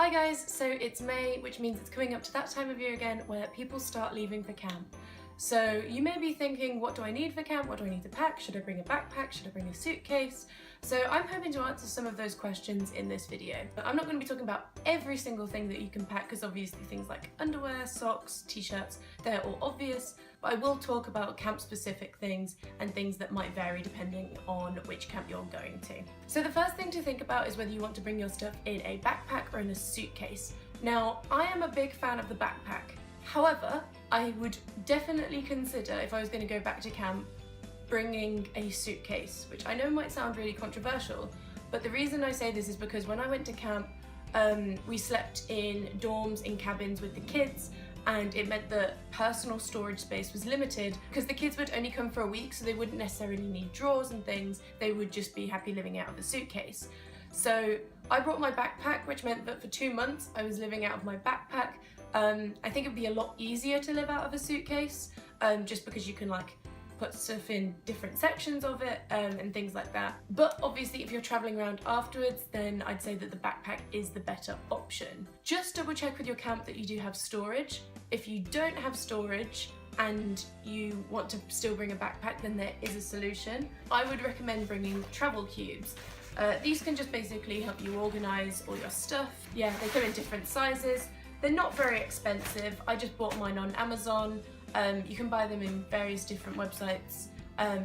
Hi guys, so it's May, which means it's coming up to that time of year again where people start leaving for camp. So you may be thinking, what do I need for camp? What do I need to pack? Should I bring a backpack? Should I bring a suitcase? So I'm hoping to answer some of those questions in this video. But I'm not going to be talking about every single thing that you can pack because obviously things like underwear, socks, t-shirts, they're all obvious. But I will talk about camp-specific things and things that might vary depending on which camp you're going to. So the first thing to think about is whether you want to bring your stuff in a backpack or in a suitcase. Now, I am a big fan of the backpack. However, I would definitely consider, if I was going to go back to camp, bringing a suitcase, which I know might sound really controversial, but the reason I say this is because when I went to camp, we slept in dorms, in cabins with the kids, and it meant that personal storage space was limited because the kids would only come for a week, so they wouldn't necessarily need drawers and things. They would just be happy living out of a suitcase. So I brought my backpack, which meant that for 2 months I was living out of my backpack. I think it'd be a lot easier to live out of a suitcase, just because you can like put stuff in different sections of it and things like that. But obviously if you're traveling around afterwards, then I'd say that the backpack is the better option. Just double check with your camp that you do have storage. If you don't have storage and you want to still bring a backpack, then there is a solution. I would recommend bringing travel cubes. These can just basically help you organize all your stuff. Yeah, they come in different sizes. They're not very expensive. I just bought mine on Amazon. You can buy them in various different websites.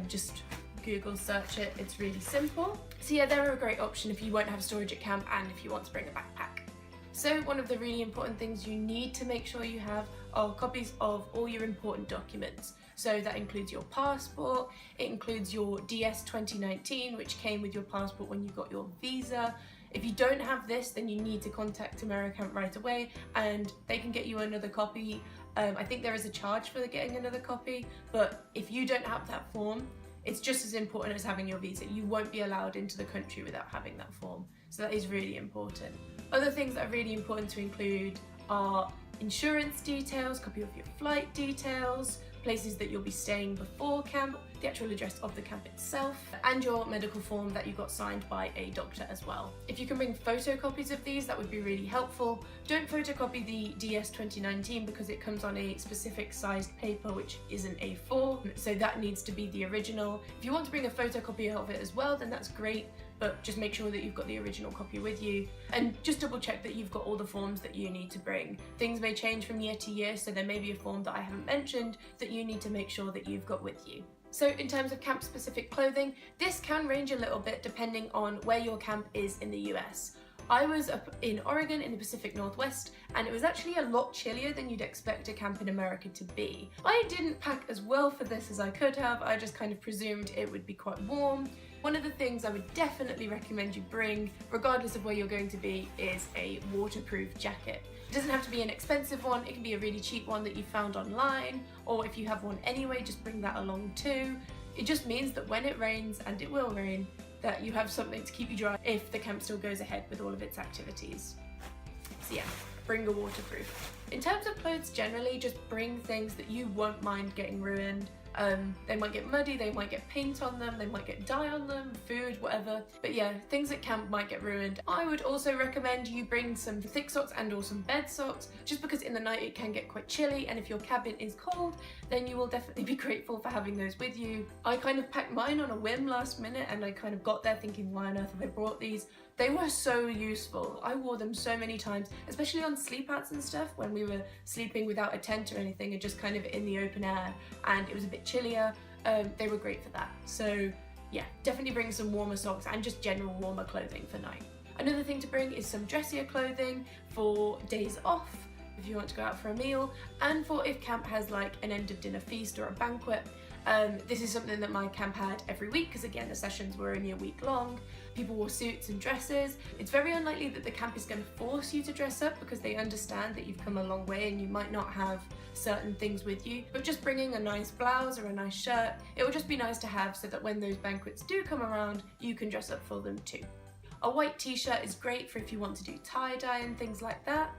Just Google search it, it's really simple. So yeah, they're a great option if you won't have storage at camp and if you want to bring a backpack. So one of the really important things you need to make sure you have are copies of all your important documents. So that includes your passport, it includes your DS 2019, which came with your passport when you got your visa. If you don't have this, then you need to contact AmeriCamp right away and they can get you another copy. I think there is a charge for getting another copy, but if you don't have that form, it's just as important as having your visa. You won't be allowed into the country without having that form. So that is really important. Other things that are really important to include are insurance details, copy of your flight details, places that you'll be staying before camp, the actual address of the camp itself, and your medical form that you got signed by a doctor as well. If you can bring photocopies of these, that would be really helpful. Don't photocopy the DS 2019 because it comes on a specific sized paper which isn't A4, so that needs to be the original. If you want to bring a photocopy of it as well, then that's great, but just make sure that you've got the original copy with you and just double check that you've got all the forms that you need to bring. Things may change from year to year, so there may be a form that I haven't mentioned that you need to make sure that you've got with you. So in terms of camp specific clothing, this can range a little bit depending on where your camp is in the US. I was up in Oregon in the Pacific Northwest and it was actually a lot chillier than you'd expect a camp in America to be. I didn't pack as well for this as I could have, I just kind of presumed it would be quite warm. One of the things I would definitely recommend you bring, regardless of where you're going to be, is a waterproof jacket. It doesn't have to be an expensive one, it can be a really cheap one that you found online, or if you have one anyway, just bring that along too. It just means that when it rains, and it will rain, that you have something to keep you dry if the camp still goes ahead with all of its activities. So yeah, bring a waterproof. In terms of clothes generally, just bring things that you won't mind getting ruined. They might get muddy, they might get paint on them, they might get dye on them, food, whatever. But yeah, things at camp might get ruined. I would also recommend you bring some thick socks and or some bed socks, just because in the night it can get quite chilly, and if your cabin is cold, then you will definitely be grateful for having those with you. I kind of packed mine on a whim last minute and I kind of got there thinking, why on earth have I brought these? They were so useful. I wore them so many times, especially on sleep outs and stuff when we were sleeping without a tent or anything and just kind of in the open air and it was a bit chillier. They were great for that. So yeah, definitely bring some warmer socks and just general warmer clothing for night. Another thing to bring is some dressier clothing for days off, if you want to go out for a meal, and for if camp has like an end of dinner feast or a banquet. This is something that my camp had every week because again the sessions were only a week long. People wore suits and dresses. It's very unlikely that the camp is going to force you to dress up because they understand that you've come a long way and you might not have certain things with you, but just bringing a nice blouse or a nice shirt, it will just be nice to have so that when those banquets do come around, you can dress up for them too. A white t-shirt is great for if you want to do tie-dye and things like that.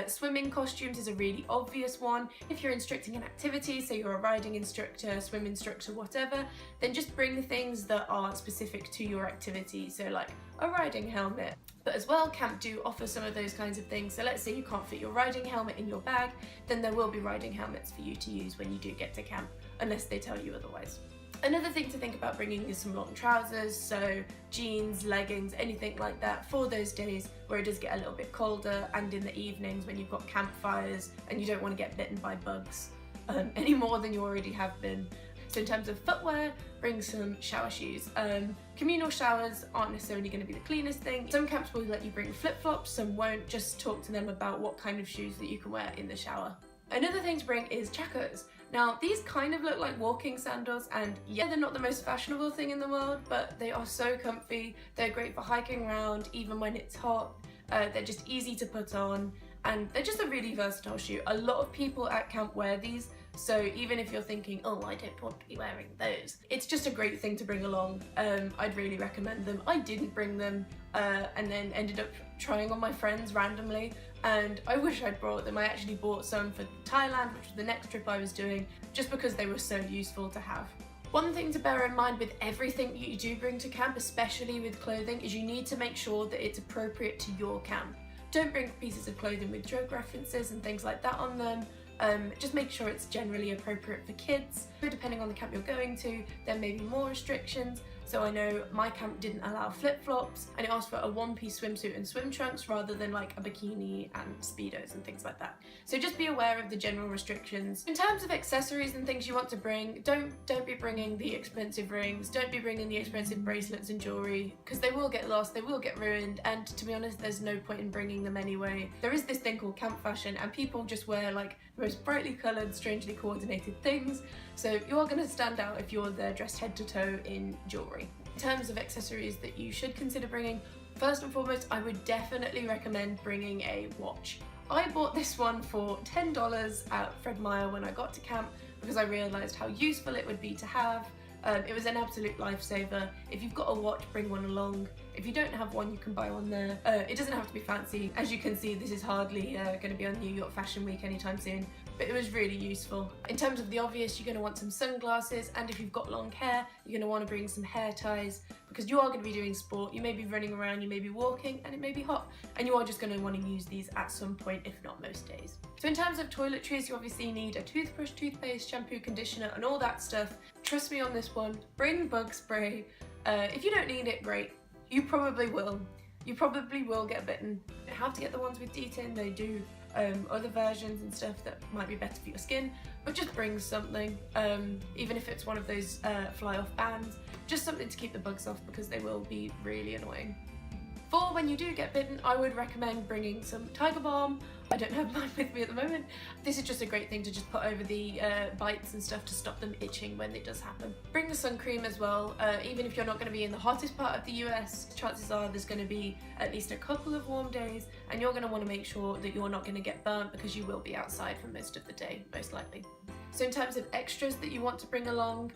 Swimming costumes is a really obvious one. If you're instructing an activity, say you're a riding instructor, swim instructor, whatever, then just bring things that are specific to your activity, so like a riding helmet. But as well, camp do offer some of those kinds of things. So let's say you can't fit your riding helmet in your bag, then there will be riding helmets for you to use when you do get to camp, unless they tell you otherwise. Another thing to think about bringing is some long trousers, so jeans, leggings, anything like that for those days where it does get a little bit colder, and in the evenings when you've got campfires and you don't want to get bitten by bugs any more than you already have been. So in terms of footwear, bring some shower shoes. Communal showers aren't necessarily going to be the cleanest thing. Some camps will let you bring flip-flops, some won't. Just talk to them about what kind of shoes that you can wear in the shower. Another thing to bring is chacos. Now, these kind of look like walking sandals, and yeah, they're not the most fashionable thing in the world, but they are so comfy. They're great for hiking around, even when it's hot. They're just easy to put on, and they're just a really versatile shoe. A lot of people at camp wear these, so even if you're thinking, oh, I don't want to be wearing those, it's just a great thing to bring along. I'd really recommend them. I didn't bring them, and then ended up trying on my friends randomly, and I wish I'd brought them. I actually bought some for Thailand, which was the next trip I was doing, just because they were so useful to have. One thing to bear in mind with everything you do bring to camp, especially with clothing, is you need to make sure that it's appropriate to your camp. Don't bring pieces of clothing with drug references and things like that on them. Just make sure it's generally appropriate for kids. Depending on the camp you're going to, there may be more restrictions. So I know my camp didn't allow flip-flops, and it asked for a one-piece swimsuit and swim trunks rather than like a bikini and speedos and things like that. So just be aware of the general restrictions. In terms of accessories and things you want to bring, don't be bringing the expensive rings, don't be bringing the expensive bracelets and jewelry, because they will get lost, they will get ruined, and to be honest, there's no point in bringing them anyway. There is this thing called camp fashion, and people just wear like the most brightly coloured, strangely coordinated things, so you are going to stand out if you're there dressed head to toe in jewellery. In terms of accessories that you should consider bringing, first and foremost, I would definitely recommend bringing a watch. I bought this one for $10 at Fred Meyer when I got to camp because I realised how useful it would be to have. It was an absolute lifesaver. If you've got a watch, bring one along. If you don't have one, you can buy one there. It doesn't have to be fancy. As you can see, this is hardly going to be on New York Fashion Week anytime soon, but it was really useful. In terms of the obvious, you're going to want some sunglasses, and if you've got long hair, you're going to want to bring some hair ties, because you are going to be doing sport. You may be running around, you may be walking, and it may be hot, and you are just going to want to use these at some point, if not most days. So in terms of toiletries, you obviously need a toothbrush, toothpaste, shampoo, conditioner, and all that stuff. Trust me on this one, bring bug spray. If you don't need it, great. You probably will. You probably will get bitten. You don't have to get the ones with DEET in, they do other versions and stuff that might be better for your skin, but just bring something, even if it's one of those fly off bands, just something to keep the bugs off, because they will be really annoying. For when you do get bitten, I would recommend bringing some Tiger Balm. I don't have mine with me at the moment. This is just a great thing to just put over the bites and stuff to stop them itching when it does happen. Bring the sun cream as well. Even if you're not going to be in the hottest part of the US, chances are there's going to be at least a couple of warm days, and you're going to want to make sure that you're not going to get burnt, because you will be outside for most of the day, most likely. So in terms of extras that you want to bring along,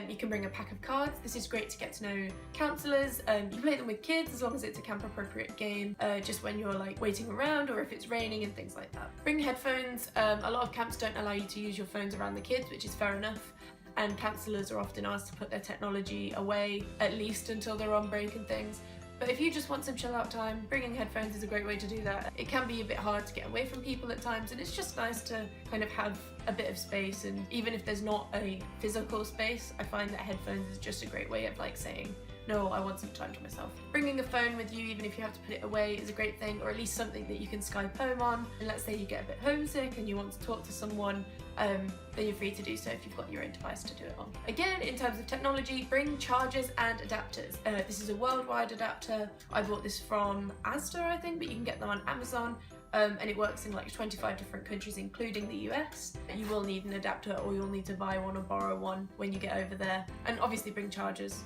you can bring a pack of cards. This is great to get to know counsellors. You play them with kids as long as it's a camp appropriate game, just when you're like waiting around or if it's raining and things like that. Bring headphones. A lot of camps don't allow you to use your phones around the kids, which is fair enough. And counsellors are often asked to put their technology away, at least until they're on break and things. But if you just want some chill out time, bringing headphones is a great way to do that. It can be a bit hard to get away from people at times, and it's just nice to kind of have a bit of space. And even if there's not a physical space, I find that headphones is just a great way of like saying, no, I want some time to myself. Bringing a phone with you, even if you have to put it away, is a great thing, or at least something that you can Skype home on. And let's say you get a bit homesick and you want to talk to someone, then you're free to do so if you've got your own device to do it on. Again, in terms of technology, bring chargers and adapters. This is a worldwide adapter. I bought this from Asda, I think, but you can get them on Amazon. And it works in like 25 different countries, including the US. You will need an adapter, or you'll need to buy one or borrow one when you get over there. And obviously bring chargers.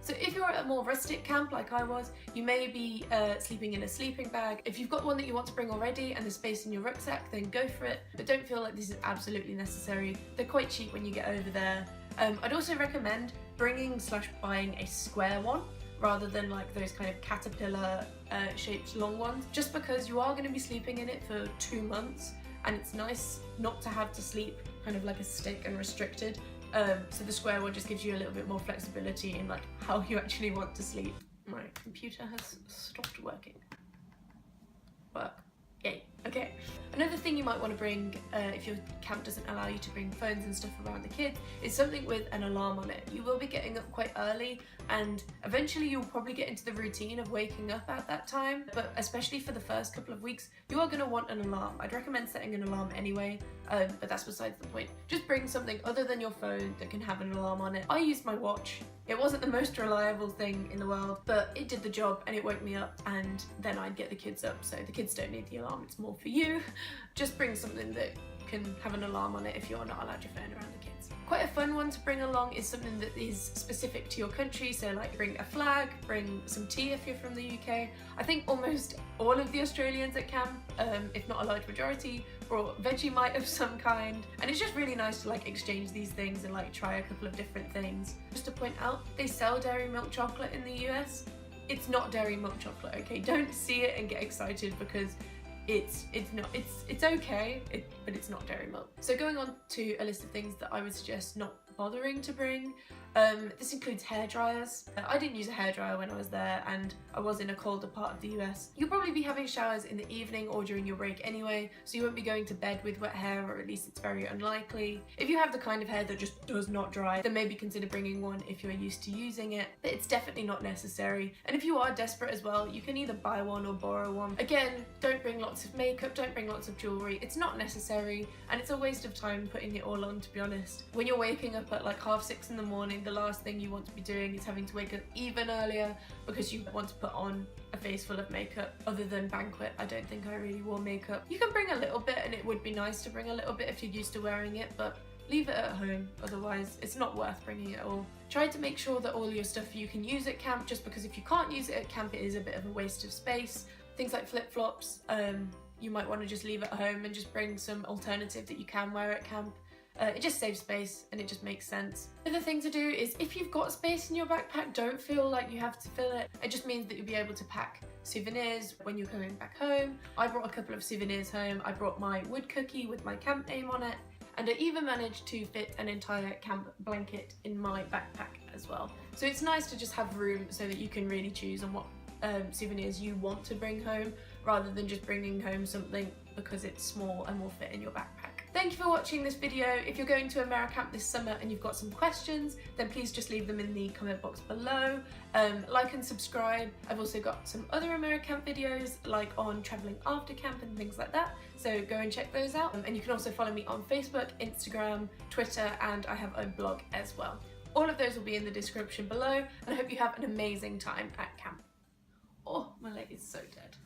So if you're at a more rustic camp like I was, you may be sleeping in a sleeping bag. If you've got one that you want to bring already and there's space in your rucksack, then go for it. But don't feel like this is absolutely necessary. They're quite cheap when you get over there. I'd also recommend bringing/buying a square one. rather than like those kind of caterpillar shaped long ones, just because you are going to be sleeping in it for 2 months, and it's nice not to have to sleep kind of like a stick and restricted. So the square one just gives you a little bit more flexibility in like how you actually want to sleep. My computer has stopped working. Work. Yay. Okay. Another thing you might want to bring if your camp doesn't allow you to bring phones and stuff around the kids is something with an alarm on it. You will be getting up quite early, and eventually you'll probably get into the routine of waking up at that time, but especially for the first couple of weeks you are going to want an alarm. I'd recommend setting an alarm anyway, but that's besides the point. Just bring something other than your phone that can have an alarm on it. I used my watch. It wasn't the most reliable thing in the world, but it did the job and it woke me up, and then I'd get the kids up. So the kids don't need the alarm, it's more for you. Just bring something that can have an alarm on it if you're not allowed your phone around the kids. Quite a fun one to bring along is something that is specific to your country, so like bring a flag, bring some tea if you're from the UK. I think almost all of the Australians at camp, if not a large majority, brought Vegemite of some kind, and it's just really nice to like exchange these things and like try a couple of different things. Just to point out, they sell dairy milk chocolate in the US. It's not dairy milk chocolate, okay? Don't see it and get excited because it's okay, but it's not dairy milk. So going on to a list of things that I would suggest not bothering to bring. This includes hair dryers. I didn't use a hairdryer when I was there, and I was in a colder part of the US. You'll probably be having showers in the evening or during your break anyway, so you won't be going to bed with wet hair, or at least it's very unlikely. If you have the kind of hair that just does not dry, then maybe consider bringing one if you're used to using it, but it's definitely not necessary. And if you are desperate as well, you can either buy one or borrow one. Again, don't bring lots of makeup, don't bring lots of jewellery. It's not necessary, and it's a waste of time putting it all on, to be honest. When you're waking up at like 6:30 in the morning, the last thing you want to be doing is having to wake up even earlier because you want to put on a face full of makeup. Other than banquet, I don't think I really wore makeup. You can bring a little bit, and it would be nice to bring a little bit if you're used to wearing it, but leave it at home, otherwise it's not worth bringing it all. Try to make sure that all your stuff you can use at camp, just because if you can't use it at camp it is a bit of a waste of space. Things like flip-flops, you might want to just leave at home and just bring some alternative that you can wear at camp. It just saves space and it just makes sense. Another thing to do is, if you've got space in your backpack, don't feel like you have to fill it. It just means that you'll be able to pack souvenirs when you're coming back home. I brought a couple of souvenirs home. I brought my wood cookie with my camp name on it, and I even managed to fit an entire camp blanket in my backpack as well. So it's nice to just have room so that you can really choose on what souvenirs you want to bring home, rather than just bringing home something because it's small and will fit in your backpack. Thank you for watching this video. If you're going to AmeriCamp this summer and you've got some questions, then please just leave them in the comment box below. Like and subscribe. I've also got some other AmeriCamp videos, like on traveling after camp and things like that, so go and check those out. And you can also follow me on Facebook, Instagram, Twitter, and I have a blog as well. All of those will be in the description below, and I hope you have an amazing time at camp. Oh, my leg is so dead.